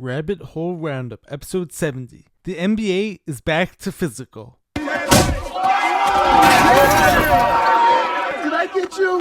Rabbit Hole Roundup, episode 70. The NBA is back to physical. Did I get you?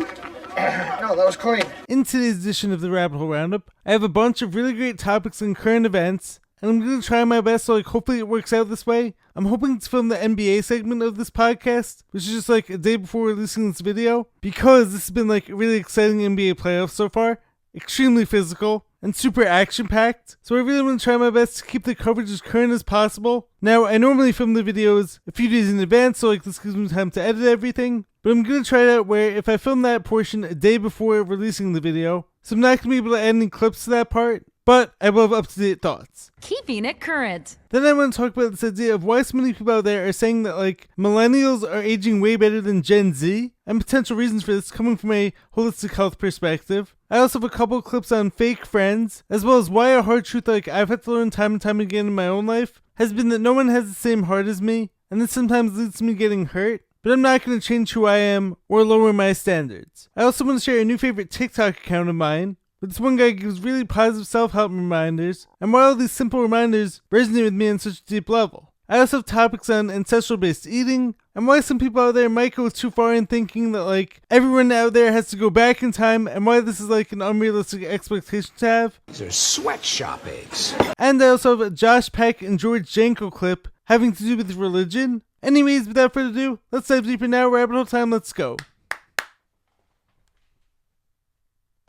No, that was clean. In today's edition of the Rabbit Hole Roundup, I have a bunch of really great topics and current events, and I'm going to try my best, so hopefully it works out this way. I'm hoping to film the NBA segment of this podcast, which is just a day before releasing this video, because this has been a really exciting NBA playoffs so far, extremely physical, and super action-packed, so I really want to try my best to keep the coverage as current as possible. Now, I normally film the videos a few days in advance, so this gives me time to edit everything, but I'm going to try it out where if I film that portion a day before releasing the video, so I'm not going to be able to add any clips to that part, but I will have up-to-date thoughts. Keeping it current. Then I want to talk about this idea of why so many people out there are saying that millennials are aging way better than Gen Z, and potential reasons for this coming from a holistic health perspective. I also have a couple of clips on fake friends, as well as why a hard truth I've had to learn time and time again in my own life has been that no one has the same heart as me, and this sometimes leads to me getting hurt. But I'm not going to change who I am or lower my standards. I also want to share a new favorite TikTok account of mine. But this one guy gives really positive self-help reminders, and why all these simple reminders resonate with me on such a deep level. I also have topics on ancestral-based eating, and why some people out there might go too far in thinking that everyone out there has to go back in time, and why this is an unrealistic expectation to have. These are sweatshop eggs. And I also have a Josh Peck and George Janko clip having to do with religion. Anyways, without further ado, let's dive deeper now. Rabbit hole time, let's go.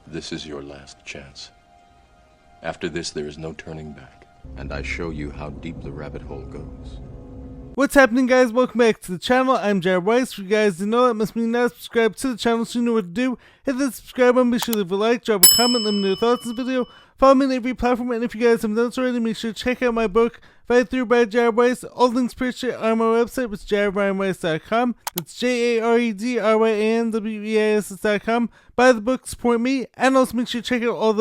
This is your last chance. After this, there is no turning back. And I show you how deep the rabbit hole goes. What's happening, guys? Welcome back to the channel. I'm Jared Weiss. For you guys to know, that must mean now subscribe to the channel so you know what to do. Hit the subscribe button, be sure to leave a like, drop a comment, let me know your thoughts on this video. Follow me on every platform, and if you guys haven't done so already, make sure to check out my book, Fight Through by Jared Weiss. All links purchased on my website, which is jaredryanweiss.com. That's JAREDRYANWEISS.com. Buy the book, support me, and also make sure to check out all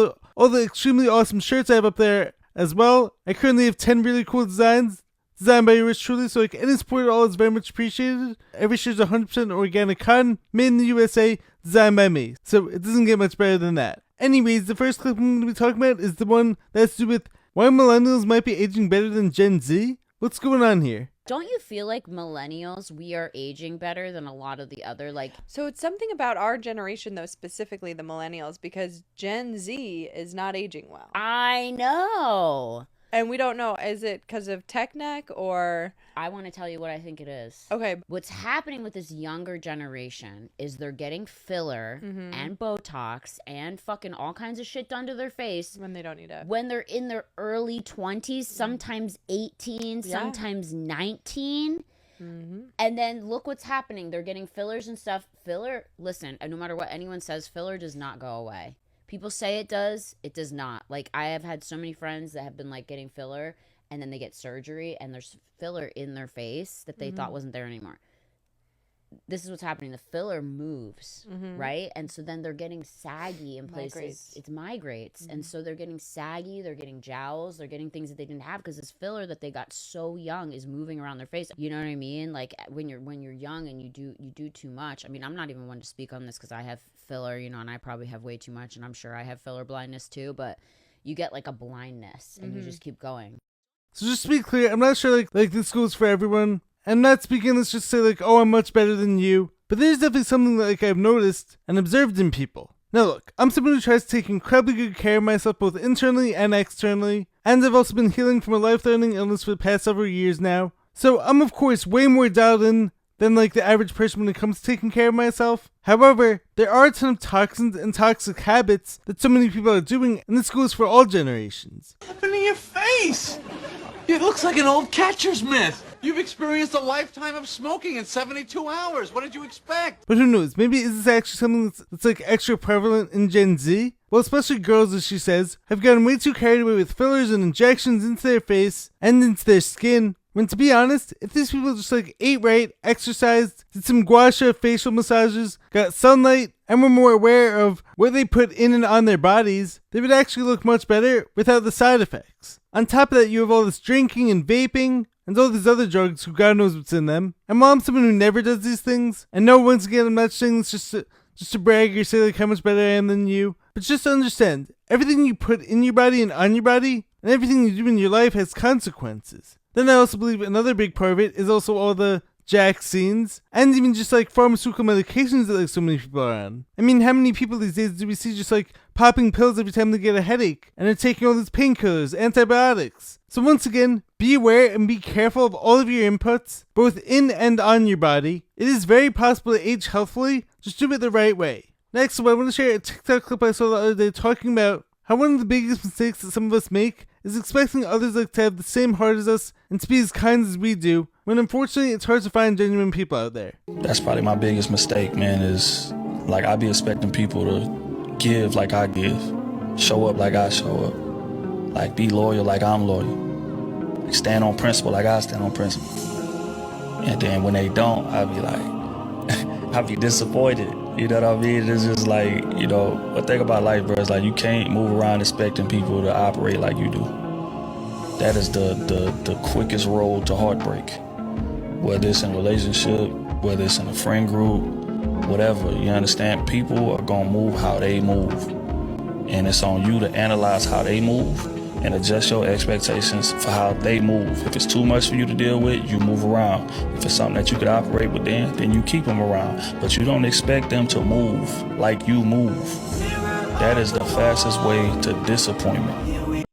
the extremely awesome shirts I have up there as well. I currently have 10 really cool designs designed by yours truly, so any support at all is very much appreciated. Every shirt is 100% organic cotton, made in the USA, designed by me. So it doesn't get much better than that. Anyways, the first clip I'm going to be talking about is the one that's to do with why millennials might be aging better than Gen Z. What's going on here? Don't you feel like millennials, we are aging better than a lot of the other, So it's something about our generation, though, specifically the millennials, because Gen Z is not aging well. I know. And we don't know, is it because of tech neck or... I want to tell you what I think it is. Okay. What's happening with this younger generation is they're getting filler and Botox and fucking all kinds of shit done to their face. When they don't need it. When they're in their early 20s, sometimes 18, sometimes 19. And then look what's happening. They're getting fillers and stuff. Filler, listen, no matter what anyone says, filler does not go away. People say it does not. I have had so many friends that have been getting filler, and then they get surgery and there's filler in their face that they thought wasn't there anymore. This is what's happening. The filler moves, right? And so then they're getting saggy in places. It migrates. And so they're getting saggy, they're getting jowls, they're getting things that they didn't have because this filler that they got so young is moving around their face. You know what I mean? When you're young and you do too much. I mean, I'm not even one to speak on this because I have filler, and I probably have way too much, and I'm sure I have filler blindness too, but you get a blindness and you just keep going. So just to be clear, I'm not sure this goes for everyone. I'm not speaking this just to say oh, I'm much better than you. But there's definitely something that I've noticed and observed in people. Now look, I'm someone who tries to take incredibly good care of myself both internally and externally. And I've also been healing from a life-threatening illness for the past several years now. So I'm of course way more dialed in than the average person when it comes to taking care of myself. However, there are a ton of toxins and toxic habits that so many people are doing, and this goes for all generations. What's happening to your face? It looks like an old catcher's mitt. You've experienced a lifetime of smoking in 72 hours. What did you expect? But who knows, maybe is this actually something that's extra prevalent in Gen Z? Well, especially girls, as she says, have gotten way too carried away with fillers and injections into their face and into their skin. When to be honest, if these people just ate right, exercised, did some gua sha facial massages, got sunlight, and were more aware of what they put in and on their bodies, they would actually look much better without the side effects. On top of that, you have all this drinking and vaping, and all these other drugs who God knows what's in them. And while I'm someone who never does these things, and no, once again, I'm not saying this just to brag or say how much better I am than you, but just to understand, everything you put in your body and on your body and everything you do in your life has consequences. Then I also believe another big part of it is also all the Jack scenes, and even just like pharmaceutical medications that like so many people are on. I mean, how many people these days do we see just like popping pills every time they get a headache, and are taking all these painkillers, antibiotics? So once again, be aware and be careful of all of your inputs, both in and on your body. It is very possible to age healthfully, just do it the right way. Next, I want to share a TikTok clip I saw the other day talking about how one of the biggest mistakes that some of us make is expecting others like to have the same heart as us and to be as kind as we do, when unfortunately it's hard to find genuine people out there. That's probably my biggest mistake, man, is like I be expecting people to give like I give, show up like I show up, like be loyal like I'm loyal, like stand on principle like I stand on principle. And then when they don't, I be like, I be disappointed. You know what I mean? It's just like, you know, one thing about life, bro, is like you can't move around expecting people to operate like you do. That is the quickest road to heartbreak. Whether it's in a relationship, whether it's in a friend group, whatever, you understand? People are gonna move how they move. And it's on you to analyze how they move and adjust your expectations for how they move. If it's too much for you to deal with, you move around. If it's something that you could operate with then you keep them around. But you don't expect them to move like you move. That is the fastest way to disappointment.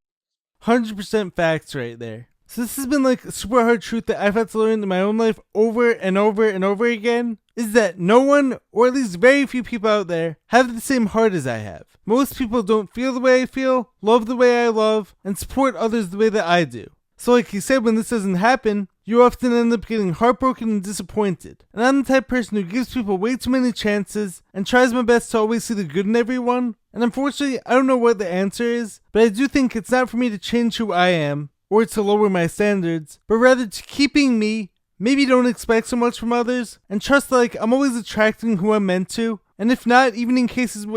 100% facts right there. So this has been like a super hard truth that I've had to learn in my own life over and over and over again, is that no one, or at least very few people out there, have the same heart as I have. Most people don't feel the way I feel, love the way I love, and support others the way that I do. So like he said, when this doesn't happen, you often end up getting heartbroken and disappointed. And I'm the type of person who gives people way too many chances and tries my best to always see the good in everyone. And unfortunately, I don't know what the answer is, but I do think it's not for me to change who I am, or to lower my standards, but rather to keep being me. Maybe don't expect so much from others, and trust that like I'm always attracting who I'm meant to. And if not, even in cases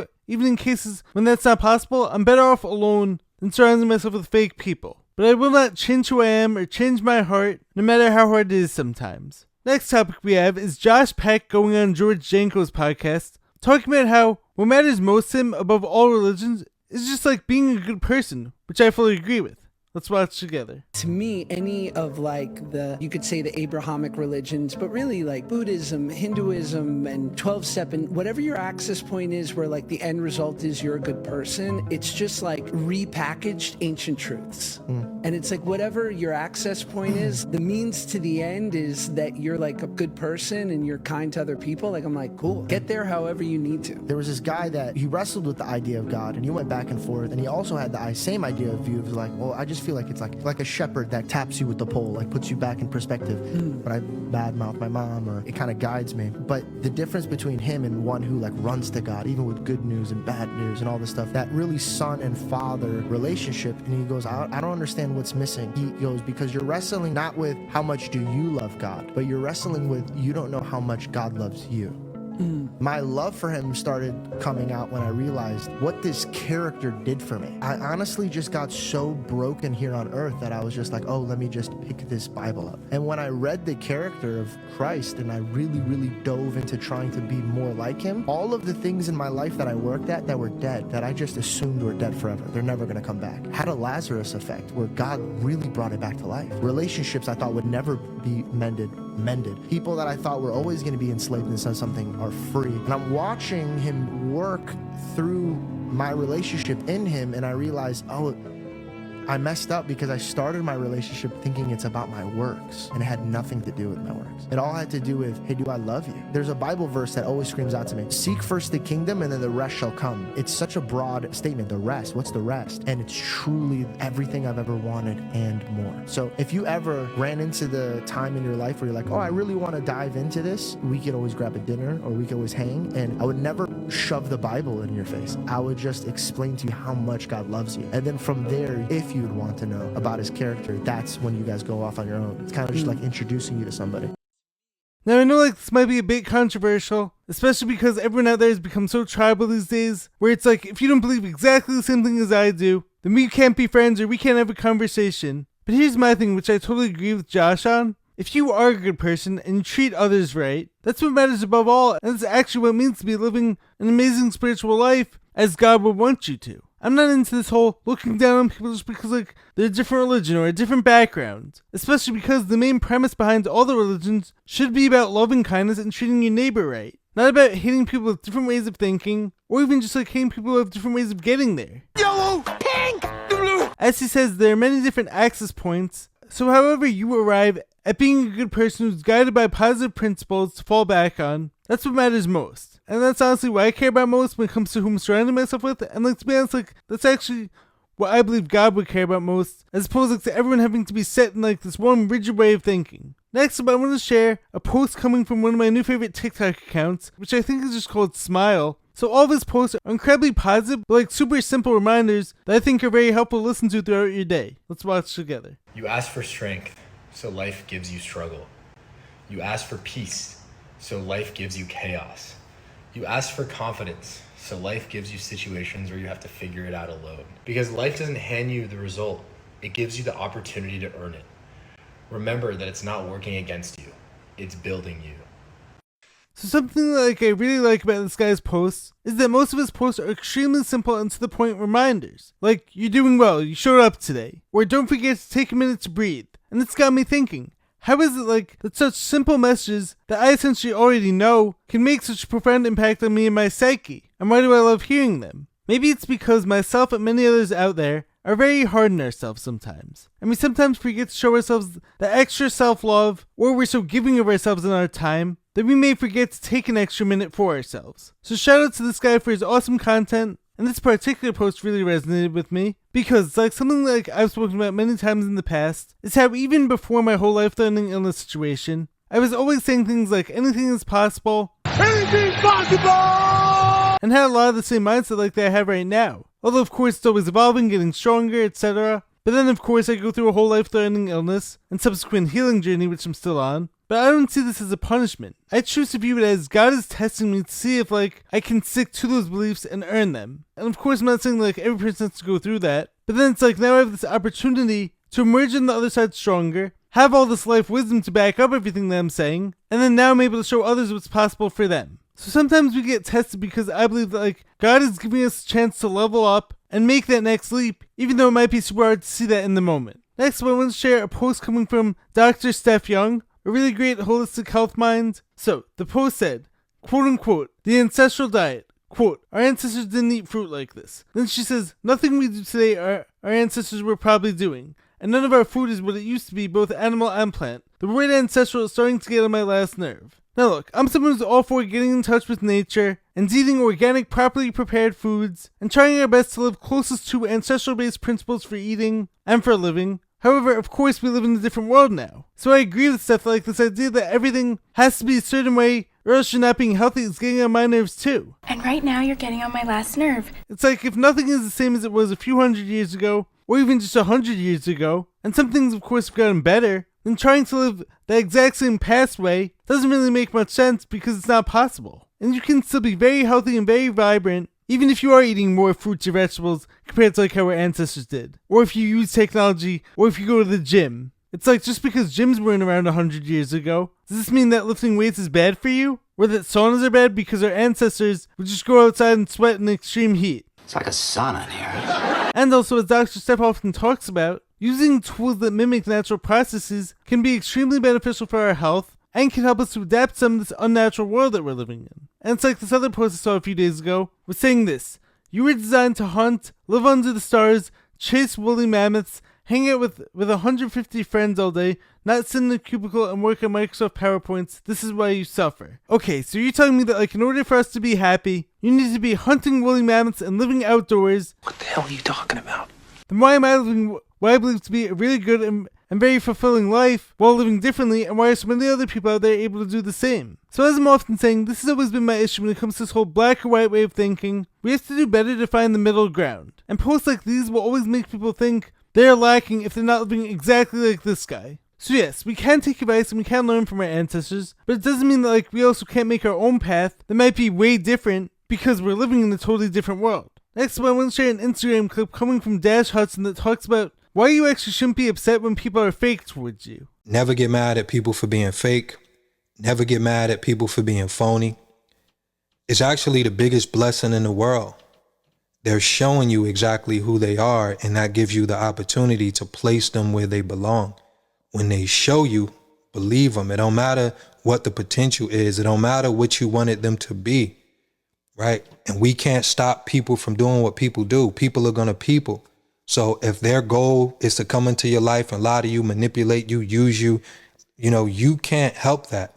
when that's not possible, I'm better off alone than surrounding myself with fake people. But I will not change who I am or change my heart, no matter how hard it is sometimes. Next topic we have is Josh Peck going on George Janko's podcast, talking about how what matters most to him above all religions is just like being a good person, which I fully agree with. Let's watch together. To me, any of like you could say the Abrahamic religions, but really like Buddhism, Hinduism, and 12-step, and whatever your access point is where like the end result is you're a good person, it's just like repackaged ancient truths. And it's like whatever your access point is, the means to the end is that you're like a good person and you're kind to other people. Like I'm like, cool, get there however you need to. There was this guy that he wrestled with the idea of God, and he went back and forth, and he also had the same idea of view of like, well, I just feel like it's like a shepherd that taps you with the pole, like puts you back in perspective. When I badmouth my mom, or it kind of guides me. But the difference between him and one who like runs to God, even with good news and bad news and all this stuff, that really son and father relationship. And he goes, I don't understand what's missing. He goes, because you're wrestling not with how much do you love God, but you're wrestling with you don't know how much God loves you. My love for him started coming out when I realized what this character did for me. I honestly just got so broken here on earth that I was just like, oh, let me just pick this Bible up. And when I read the character of Christ and I really, really dove into trying to be more like him, all of the things in my life that I worked at that were dead, that I just assumed were dead forever, they're never going to come back, had a Lazarus effect where God really brought it back to life. Relationships I thought would never be mended. People that I thought were always going to be enslaved and said something are free. And I'm watching him work through my relationship in him, and I realized, oh, I messed up because I started my relationship thinking it's about my works, and it had nothing to do with my works. It all had to do with, hey, do I love you? There's a Bible verse that always screams out to me, seek first the kingdom and then the rest shall come. It's such a broad statement, the rest. What's the rest? And it's truly everything I've ever wanted and more. So if you ever ran into the time in your life where you're like, oh, I really want to dive into this, we could always grab a dinner or we could always hang, and I would never shove the Bible in your face. I would just explain to you how much God loves you. And then from there, if you would want to know about his character, that's when you guys go off on your own. It's kind of just like introducing you to somebody. Now I know like this might be a bit controversial, especially because everyone out there has become so tribal these days, where it's like, if you don't believe exactly the same thing as I do, then we can't be friends or we can't have a conversation. But here's my thing, which I totally agree with Josh on. If you are a good person and you treat others right, that's what matters above all, and that's actually what it means to be living an amazing spiritual life as God would want you to. I'm not into this whole looking down on people just because like they're a different religion or a different background. Especially because the main premise behind all the religions should be about loving kindness and treating your neighbor right. Not about hating people with different ways of thinking, or even just like hating people who have different ways of getting there. Yellow, pink, blue. As he says, there are many different access points, so however you arrive at being a good person who's guided by positive principles to fall back on, that's what matters most. And that's honestly what I care about most when it comes to who I'm surrounding myself with, and like to be honest, like that's actually what I believe God would care about most, as opposed like, to everyone having to be set in like this one rigid way of thinking. Next up, I want to share a post coming from one of my new favorite TikTok accounts, which I think is just called Smile. So all of his posts are incredibly positive, but like super simple reminders that I think are very helpful to listen to throughout your day. Let's watch together. You ask for strength, so life gives you struggle. You ask for peace, so life gives you chaos. You ask for confidence, so life gives you situations where you have to figure it out alone. Because life doesn't hand you the result, it gives you the opportunity to earn it. Remember that it's not working against you, it's building you. So something like I really like about this guy's posts is that most of his posts are extremely simple and to the point reminders. Like, you're doing well, you showed up today. Or don't forget to take a minute to breathe. And this got me thinking, how is it like that such simple messages that I essentially already know can make such a profound impact on me and my psyche? And why do I love hearing them? Maybe it's because myself and many others out there are very hard on ourselves sometimes. And we sometimes forget to show ourselves the extra self-love, or we're so giving of ourselves in our time that we may forget to take an extra minute for ourselves. So shout out to this guy for his awesome content, and this particular post really resonated with me, because it's like something like I've spoken about many times in the past, is how even before my whole life-threatening illness situation, I was always saying things like anything is possible, Anything's possible! and had a lot of the same mindset like that I have right now. Although of course it's always evolving, getting stronger, etc. But then of course I go through a whole life-threatening illness and subsequent healing journey which I'm still on. But I don't see this as a punishment. I choose to view it as God is testing me to see if like I can stick to those beliefs and earn them. And of course I'm not saying like every person has to go through that. But then it's like now I have this opportunity to emerge on the other side stronger, have all this life wisdom to back up everything that I'm saying, and then now I'm able to show others what's possible for them. So sometimes we get tested because I believe that like God is giving us a chance to level up and make that next leap, even though it might be super hard to see that in the moment. Next, I want to share a post coming from Dr. Steph Young, a really great holistic health mind. So, the post said, quote unquote, the ancestral diet, quote, our ancestors didn't eat fruit like this. Then she says, nothing we do today our ancestors were probably doing, and none of our food is what it used to be, both animal and plant. The word ancestral is starting to get on my last nerve. Now look, I'm someone who's all for getting in touch with nature and eating organic, properly prepared foods and trying our best to live closest to ancestral-based principles for eating and for living. However, of course, we live in a different world now. So I agree with stuff like this idea that everything has to be a certain way or else you're not being healthy is getting on my nerves too. And right now you're getting on my last nerve. It's like if nothing is the same as it was a few hundred years ago, or even just 100 years ago, and some things of course have gotten better, then trying to live the exact same past way doesn't really make much sense because it's not possible. And you can still be very healthy and very vibrant, even if you are eating more fruits or vegetables compared to like how our ancestors did. Or if you use technology, or if you go to the gym. It's like just because gyms weren't around 100 years ago, does this mean that lifting weights is bad for you? Or that saunas are bad because our ancestors would just go outside and sweat in extreme heat? It's like a sauna in here. And also, as Dr. Steph often talks about, using tools that mimic natural processes can be extremely beneficial for our health and can help us to adapt some of this unnatural world that we're living in. And it's like this other post I saw a few days ago was saying this: you were designed to hunt, live under the stars, chase woolly mammoths, hang out with 150 friends all day, not sit in a cubicle and work on Microsoft PowerPoints. This is why you suffer. Okay, so you're telling me that like in order for us to be happy, you need to be hunting woolly mammoths and living outdoors. What the hell are you talking about? Then why am I living what I believe to be a really good and very fulfilling life while living differently, and why are so many other people out there able to do the same? So as I'm often saying, this has always been my issue when it comes to this whole black or white way of thinking. We have to do better to find the middle ground. And posts like these will always make people think they're lacking if they're not living exactly like this guy. So yes, we can take advice and we can learn from our ancestors, but it doesn't mean that like we also can't make our own path that might be way different because we're living in a totally different world. Next up, I want to share an Instagram clip coming from Dash Hudson that talks about why you actually shouldn't be upset when people are fake towards you. Never get mad at people for being fake. Never get mad at people for being phony. It's actually the biggest blessing in the world. They're showing you exactly who they are, and that gives you the opportunity to place them where they belong. When they show you, believe them. It don't matter what the potential is. It don't matter what you wanted them to be, right? And we can't stop people from doing what people do. People are gonna people. So if their goal is to come into your life and lie to you, manipulate you, use you, you can't help that.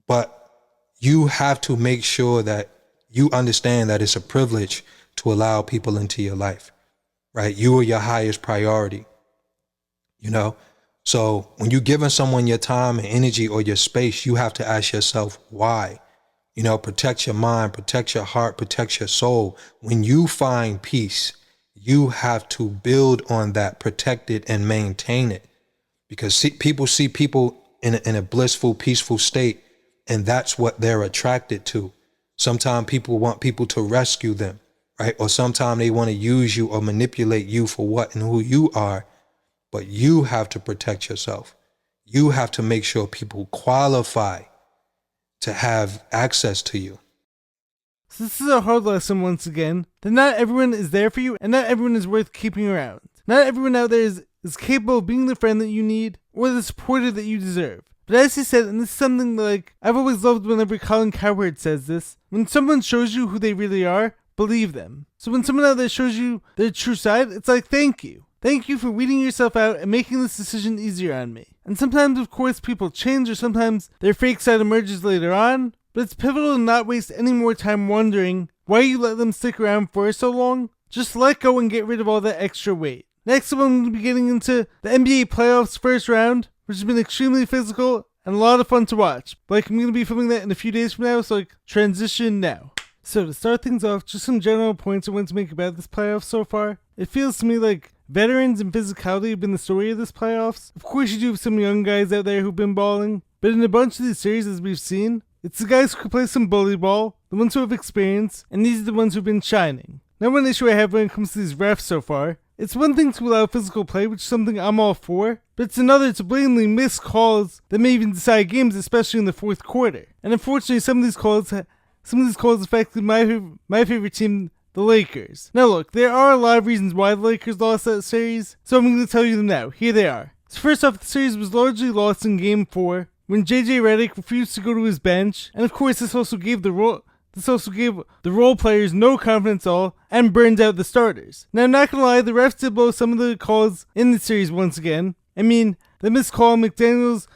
But you have to make sure that you understand that it's a privilege to allow people into your life, right? You are your highest priority, So when you're giving someone your time and energy or your space, you have to ask yourself why. Protect your mind, protect your heart, protect your soul. When you find peace, you have to build on that, protect it, and maintain it. Because people see people in a blissful, peaceful state, and that's what they're attracted to. Sometimes people want people to rescue them, right? Or sometimes they want to use you or manipulate you for what and who you are. But you have to protect yourself. You have to make sure people qualify to have access to you. So this is a hard lesson once again, that not everyone is there for you and not everyone is worth keeping around. Not everyone out there is capable of being the friend that you need or the supporter that you deserve. But as he said, and this is something like I've always loved whenever Colin Cowherd says this, when someone shows you who they really are, believe them. So when someone out there shows you their true side, it's like, thank you. Thank you for weeding yourself out and making this decision easier on me. And sometimes, of course, people change, or sometimes their fake side emerges later on, but it's pivotal to not waste any more time wondering why you let them stick around for so long. Just let go and get rid of all that extra weight. Next up, I'm going to be getting into the NBA playoffs first round, which has been extremely physical and a lot of fun to watch. I'm going to be filming that in a few days from now, so transition now. So to start things off, just some general points I want to make about this playoff so far. It feels to me like veterans and physicality have been the story of this playoffs. Of course you do have some young guys out there who've been balling, but in a bunch of these series as we've seen, it's the guys who can play some bully ball, the ones who have experience, and these are the ones who've been shining. Now one issue I have when it comes to these refs so far, it's one thing to allow physical play, which is something I'm all for, but it's another to blatantly miss calls that may even decide games, especially in the fourth quarter. And unfortunately some of these calls affected my favorite team, the Lakers. Now look, there are a lot of reasons why the Lakers lost that series, so I'm going to tell you them now. Here they are. So first off, the series was largely lost in Game 4 when JJ Redick refused to go to his bench, and of course this also gave the role players no confidence at all and burned out the starters. Now I'm not going to lie, the refs did blow some of the calls in the series once again. I mean, the missed call McDaniels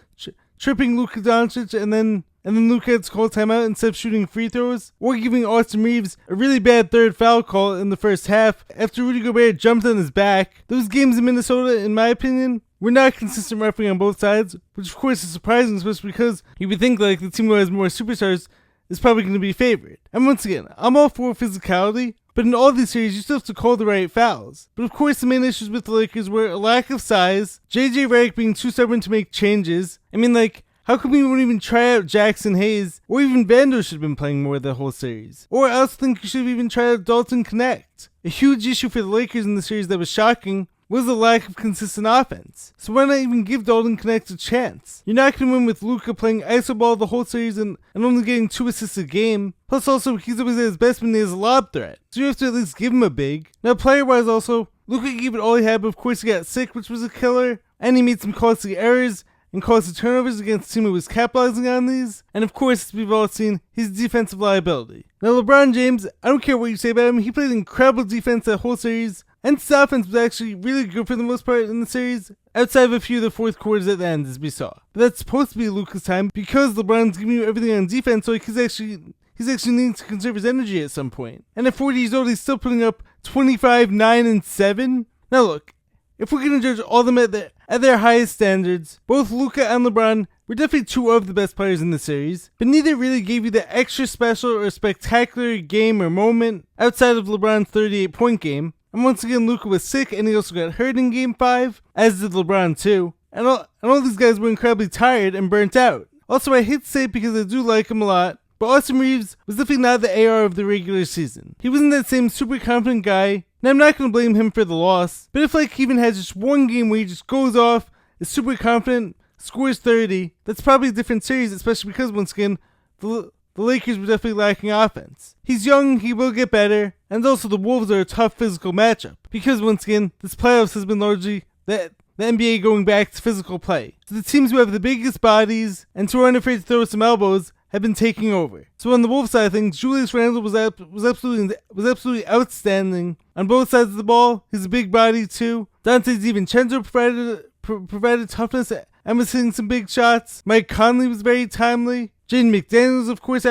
tripping Luka Doncic and then Luka had to call timeout instead of shooting free throws, or giving Austin Reeves a really bad third foul call in the first half after Rudy Gobert jumped on his back. Those games in Minnesota, in my opinion, were not consistent refereeing on both sides, which of course is surprising, especially because you would think the team who has more superstars is probably going to be favored. And once again, I'm all for physicality, but in all these series you still have to call the right fouls. But of course the main issues with the Lakers were a lack of size, JJ Redick being too stubborn to make changes. I mean, how come we won't even try out Jackson Hayes, or even Vando should have been playing more the whole series? Or I also think you should have even tried out Dalton Connect. A huge issue for the Lakers in the series that was shocking was the lack of consistent offense. So why not even give Dalton Connect a chance? You're not going to win with Luka playing iso ball the whole series and only getting 2 assists a game. Plus also, he's always at his best when he has a lob threat. So you have to at least give him a big. Now player-wise also, Luka gave it all he had, but of course he got sick, which was a killer. And he made some costly errors and caused turnovers against the team who was capitalizing on these. And of course, as we've all seen, he's a defensive liability. Now LeBron James, I don't care what you say about him, he played incredible defense that whole series, and his offense was actually really good for the most part in the series, outside of a few of the fourth quarters at the end, as we saw. But that's supposed to be Luka's time, because LeBron's giving you everything on defense, so he's actually needing to conserve his energy at some point. And at 40 years old, he's still putting up 25, 9, and 7. Now look, if we're going to judge all of them at their highest standards, both Luka and LeBron were definitely two of the best players in the series, but neither really gave you the extra special or spectacular game or moment outside of LeBron's 38-point game. And once again, Luka was sick and he also got hurt in Game 5, as did LeBron too. And all these guys were incredibly tired and burnt out. Also, I hate to say it because I do like him a lot, but Austin Reeves was definitely not the AR of the regular season. He wasn't that same super confident guy, and I'm not going to blame him for the loss, but if he even has just one game where he just goes off, is super confident, scores 30, that's probably a different series, especially because once again, the the Lakers were definitely lacking offense. He's young, he will get better, and also the Wolves are a tough physical matchup, because once again, this playoffs has been largely the NBA going back to physical play. So the teams who have the biggest bodies and who aren't afraid to throw some elbows have been taking over. So on the Wolves side of things, Julius Randle was absolutely outstanding on both sides of the ball. He's a big body too. Dante DiVincenzo provided toughness and was hitting some big shots. Mike Conley was very timely. Jaden McDaniels, of course,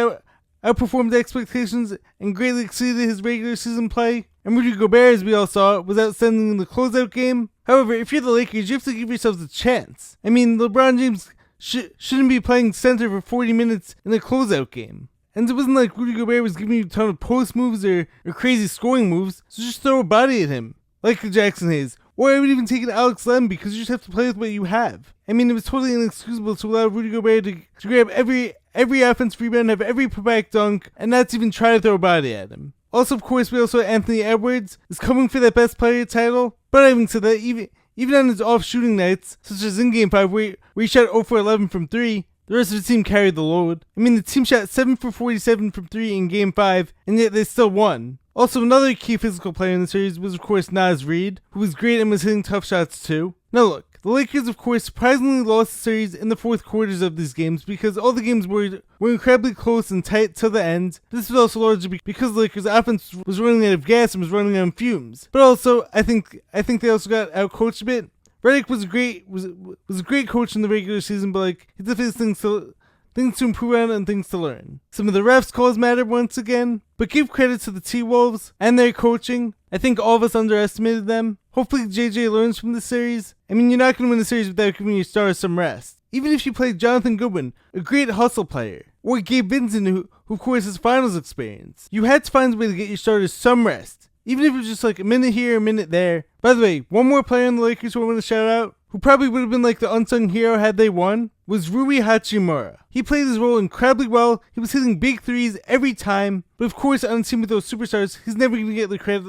outperformed expectations and greatly exceeded his regular season play. And Rudy Gobert, as we all saw, was outstanding in the closeout game. However, if you're the Lakers, you have to give yourselves a chance. I mean, LeBron James shouldn't be playing center for 40 minutes in a closeout game. And it wasn't like Rudy Gobert was giving you a ton of post moves or crazy scoring moves, so just throw a body at him, like Jackson Hayes. Or I would even take an Alex Len, because you just have to play with what you have. I mean, it was totally inexcusable to allow Rudy Gobert to grab every offensive rebound, have every putback dunk, and not even try to throw a body at him. Also, of course, we also had Anthony Edwards is coming for that best player title. But having said that, even on his off shooting nights, such as in Game 5 where he shot 0 for 11 from 3, the rest of the team carried the load. I mean, the team shot 7 for 47 from 3 in Game 5, and yet they still won. Also, another key physical player in the series was, of course, Naz Reid, who was great and was hitting tough shots too. Now look, the Lakers, of course, surprisingly lost the series in the fourth quarters of these games because all the games were incredibly close and tight till the end. This was also largely because the Lakers' offense was running out of gas and was running on fumes. But also, I think they also got outcoached a bit. Redick was a great coach in the regular season, but like he definitely has things to improve on and things to learn. Some of the refs' calls matter once again, but give credit to the T-Wolves and their coaching. I think all of us underestimated them. Hopefully JJ learns from this series. I mean, you're not going to win the series without giving your stars some rest. Even if you play Jonathan Goodwin, a great hustle player, or Gabe Vincent, who of course has finals experience, you had to find a way to get your starters some rest. Even if it was just like a minute here, a minute there. By the way, one more player on the Lakers who I want to shout out, who probably would have been like the unsung hero had they won, was Rui Hachimura. He played his role incredibly well. He was hitting big threes every time. But of course, on a team with those superstars, he's never going to get the credit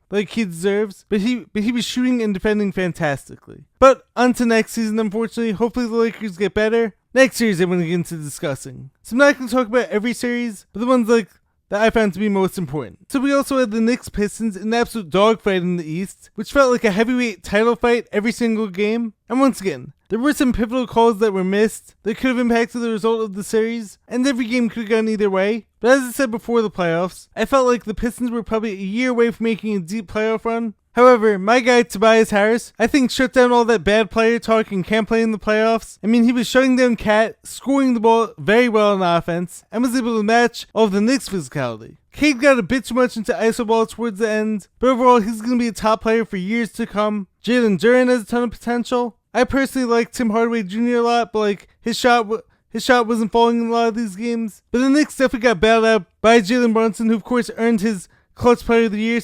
like he deserves. But he was shooting and defending fantastically. But on to next season, unfortunately. Hopefully the Lakers get better. Next series I'm going to get into discussing. So I'm not going to talk about every series, but the ones like that I found to be most important. So we also had the Knicks Pistons in an absolute dogfight in the East, which felt like a heavyweight title fight every single game. And once again, there were some pivotal calls that were missed that could have impacted the result of the series, and every game could have gone either way. But as I said before the playoffs, I felt like the Pistons were probably a year away from making a deep playoff run. However, my guy Tobias Harris, I think shut down all that bad player talk and can't play in the playoffs. I mean, he was shutting down Cat, scoring the ball very well on offense, and was able to match all of the Knicks' physicality. Cade got a bit too much into iso ball towards the end, but overall he's going to be a top player for years to come. Jalen Duren has a ton of potential. I personally like Tim Hardaway Jr. a lot, but like his shot wasn't falling in a lot of these games. But the Knicks definitely got bailed out by Jalen Brunson, who of course earned his Clutch Player of the Year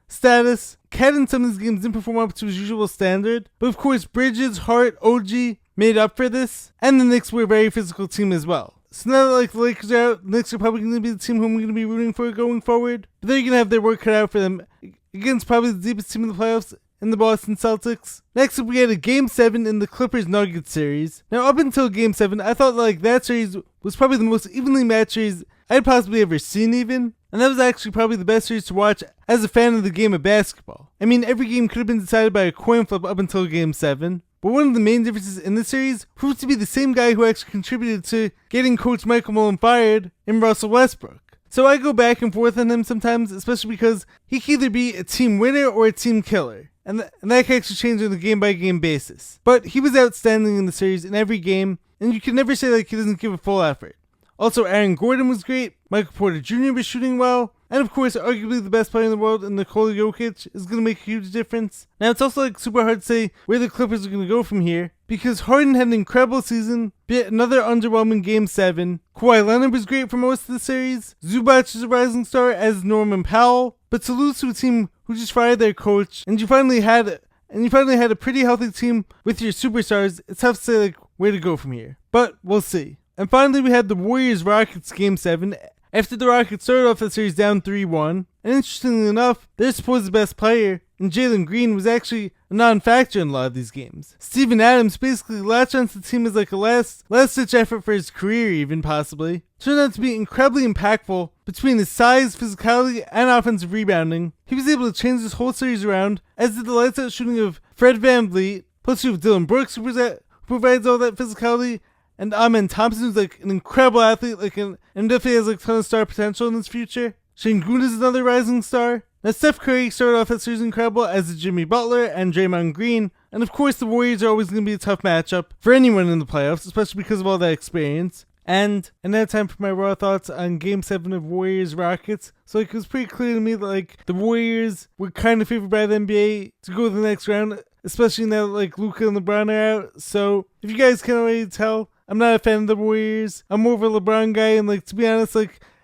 status. Cat in some of these games didn't perform up to his usual standard, but of course Bridges, Hart, OG made up for this, and the Knicks were a very physical team as well. So now that like the Lakers are out, the Knicks are probably going to be the team who I'm going to be rooting for going forward. But they're going to have their work cut out for them against probably the deepest team in the playoffs in the Boston Celtics. Next up, we had a Game 7 in the Clippers-Nuggets series. Now, up until Game 7, I thought like that series was probably the most evenly matched series I'd possibly ever seen even. And that was actually probably the best series to watch as a fan of the game of basketball. I mean, every game could have been decided by a coin flip up until Game 7. But one of the main differences in this series proves to be the same guy who actually contributed to getting Coach Michael Malone fired in Russell Westbrook. So I go back and forth on him sometimes, especially because he can either be a team winner or a team killer. And that can actually change on a game-by-game basis. But he was outstanding in the series in every game, and you can never say like he doesn't give a full effort. Also, Aaron Gordon was great, Michael Porter Jr. was shooting well, and of course, arguably the best player in the world in Nikola Jokic is going to make a huge difference. Now, it's also like super hard to say where the Clippers are going to go from here, because Harden had an incredible season, yet another underwhelming Game 7. Kawhi Leonard was great for most of the series. Zubac is a rising star, as Norman Powell, but to lose to a team who just fired their coach, and you finally had a pretty healthy team with your superstars, it's tough to say like where to go from here. But we'll see. And finally, we had the Warriors-Rockets Game 7, after the Rockets started off the series down 3-1, and interestingly enough, their supposed best player and Jalen Green was actually a non-factor in a lot of these games. Steven Adams basically latched onto the team as like a last-ditch effort for his career, even possibly. Turned out to be incredibly impactful between his size, physicality, and offensive rebounding. He was able to change this whole series around, as did the lights-out shooting of Fred VanVleet, plus you have Dylan Brooks, who provides all that physicality, and Amen Thompson, who's like an incredible athlete, and definitely has like a ton of star potential in his future. Shane Green is another rising star. Now, Steph Curry started off that series incredible, as did Jimmy Butler and Draymond Green. And of course, the Warriors are always going to be a tough matchup for anyone in the playoffs, especially because of all that experience. And now time for my raw thoughts on Game 7 of Warriors-Rockets. So it was pretty clear to me that the Warriors were kind of favored by the NBA to go to the next round, especially now that Luka and LeBron are out. So if you guys can't already tell, I'm not a fan of the Warriors. I'm more of a LeBron guy, and to be honest,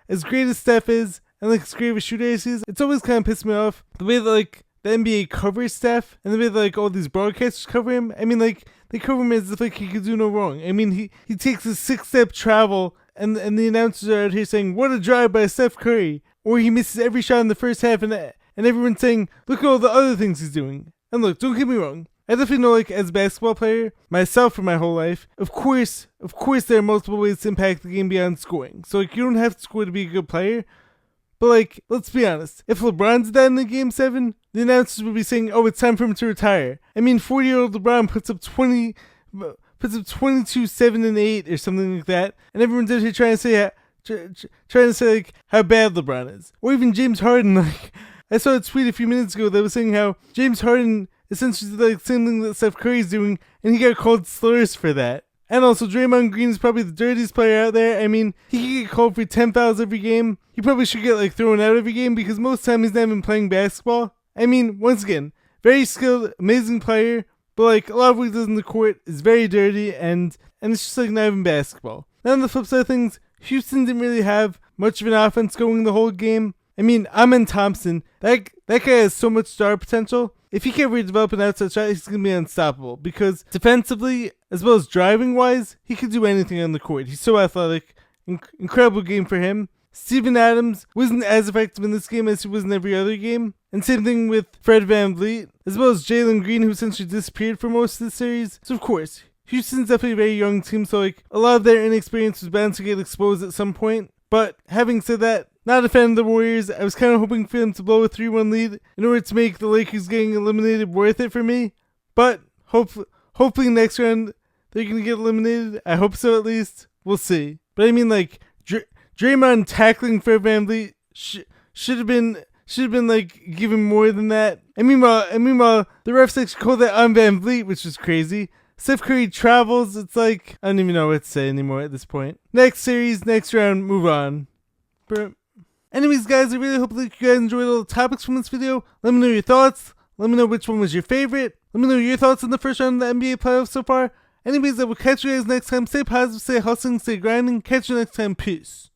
as great as Steph is, and as great of a shooter as he is, it's always kind of pissed me off the way that the NBA covers Steph, and the way that all these broadcasters cover him. I mean, they cover him as if he could do no wrong. I mean, he takes a 6-step travel, and the announcers are out here saying, "What a drive by Steph Curry," or he misses every shot in the first half, and everyone's saying, "Look at all the other things he's doing." And look, don't get me wrong, I definitely know, as a basketball player, myself for my whole life, of course there are multiple ways to impact the game beyond scoring. So, you don't have to score to be a good player. But, let's be honest, if LeBron's dead in the Game 7, the announcers would be saying, "Oh, it's time for him to retire." I mean, 40-year-old LeBron puts up 22, 7, and 8, or something like that, and everyone's out here trying to say how bad LeBron is. Or even James Harden, I saw a tweet a few minutes ago that was saying how James Harden essentially did the same thing that Steph Curry's doing, and he got called slurs for that. And also, Draymond Green is probably the dirtiest player out there. I mean, he can get called for 10 fouls every game. He probably should get thrown out every game, because most of the time he's not even playing basketball. I mean, once again, very skilled, amazing player, but a lot of what he does in the court is very dirty, and it's just not even basketball. Now on the flip side of things, Houston didn't really have much of an offense going the whole game. I mean, Amen Thompson, that guy has so much star potential. If he can't redevelop an outside shot, he's going to be unstoppable, because defensively, as well as driving-wise, he can do anything on the court. He's so athletic. Incredible game for him. Steven Adams wasn't as effective in this game as he was in every other game. And same thing with Fred VanVleet, as well as Jalen Green, who essentially disappeared for most of the series. So of course, Houston's definitely a very young team, so a lot of their inexperience was bound to get exposed at some point. But having said that, not a fan of the Warriors. I was kind of hoping for them to blow a 3-1 lead in order to make the Lakers getting eliminated worth it for me. But hopefully next round they're going to get eliminated. I hope so, at least. We'll see. But I mean, Draymond tackling Fred VanVleet should have been given more than that. And meanwhile, the refs actually called that on VanVleet, which is crazy. Steph Curry travels. It's I don't even know what to say anymore at this point. Next series, next round, move on. Anyways, guys, I really hope that you guys enjoyed all the topics from this video. Let me know your thoughts. Let me know which one was your favorite. Let me know your thoughts on the first round of the NBA playoffs so far. Anyways, I will catch you guys next time. Stay positive, stay hustling, stay grinding. Catch you next time. Peace.